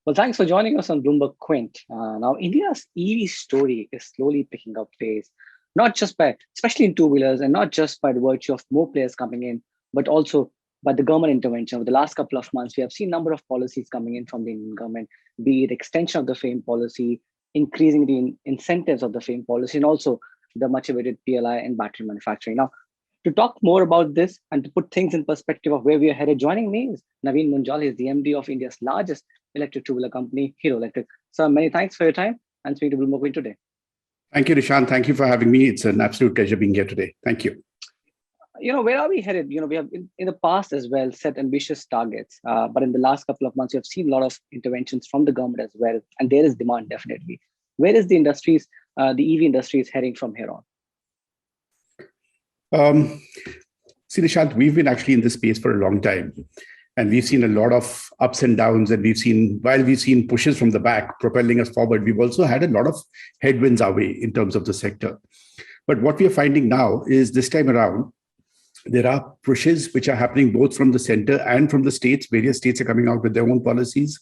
Well, thanks for joining us on BloombergQuint. Now, India's EV story is slowly picking up pace, not just by, especially in two-wheelers, and not just by the virtue of more players coming in, but also by the government intervention. Over the last couple of months, we have seen a number of policies coming in from the Indian government, be it extension of the FAME policy, increasing the incentives of the FAME policy, and also the much-awaited PLI and battery manufacturing. Now, to talk more about this and to put things in perspective of where we are headed, joining me is Naveen Munjal. He is the MD of India's largest electric two-wheeler company, Hero Electric. So many thanks for your time and speaking to BloombergQuint today. Thank you, Nishant. Thank you for having me. It's an absolute pleasure being here today. Thank you. Where are we headed? We have in the past as well set ambitious targets, but in the last couple of months, we have seen a lot of interventions from the government as well, and there is demand definitely. Where is the EV industry is heading from here on? See, Nishant, we've been actually in this space for a long time, and we've seen a lot of ups and downs, and while we've seen pushes from the back propelling us forward, we've also had a lot of headwinds our way in terms of the sector. But what we are finding now is this time around, there are pushes which are happening both from the center and from the states. Various states are coming out with their own policies.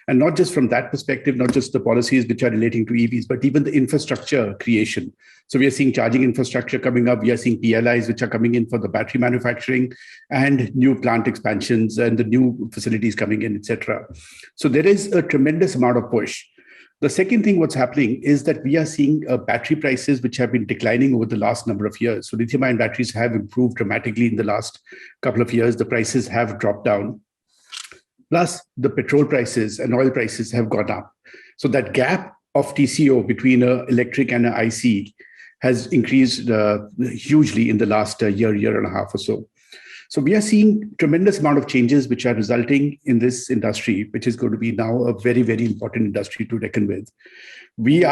And not just from that perspective, not just the policies which are relating to EVs, but even the infrastructure creation. So we are seeing charging infrastructure coming up. We are seeing PLIs which are coming in for the battery manufacturing and new plant expansions and the new facilities coming in, etc. So there is a tremendous amount of push. The second thing what's happening is that we are seeing battery prices which have been declining over the last number of years. So lithium-ion batteries have improved dramatically in the last couple of years. The prices have dropped down. Plus, the petrol prices and oil prices have gone up. So that gap of TCO between an electric and an IC has increased hugely in the last year and a half or so. So we are seeing tremendous amount of changes which are resulting in this industry, which is going to be now a very, very important industry to reckon with. We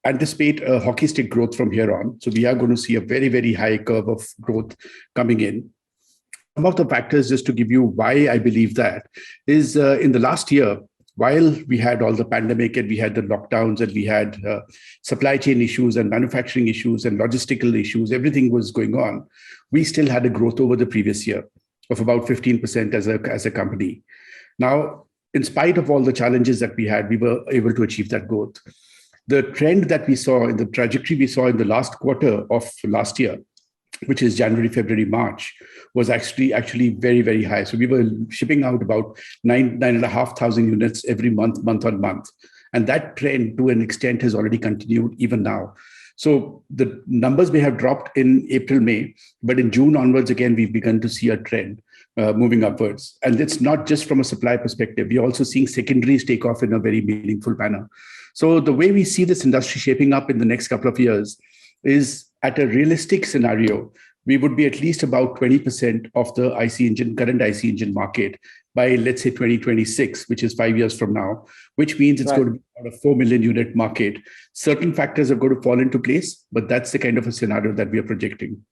anticipate a hockey stick growth from here on. So we are going to see a very, very high curve of growth coming in. Some of the factors, just to give you why I believe that, is in the last year, while we had all the pandemic and we had the lockdowns and we had supply chain issues and manufacturing issues and logistical issues, everything was going on, we still had a growth over the previous year of about 15% as a company. Now, in spite of all the challenges that we had, we were able to achieve that growth. The trend that we saw in the trajectory we saw in the last quarter of last year, which is January, February, March, was actually very, very high. So we were shipping out about 9,500 units every month on month. And that trend to an extent has already continued even now. So the numbers may have dropped in April, May, but in June onwards, again, we've begun to see a trend moving upwards. And it's not just from a supply perspective. We're also seeing secondaries take off in a very meaningful manner. So the way we see this industry shaping up in the next couple of years is, at a realistic scenario, we would be at least about 20% of the current IC engine market by, let's say, 2026, which is 5 years from now, which means it's going to be about a 4 million unit market. Certain factors are going to fall into place, but that's the kind of a scenario that we are projecting.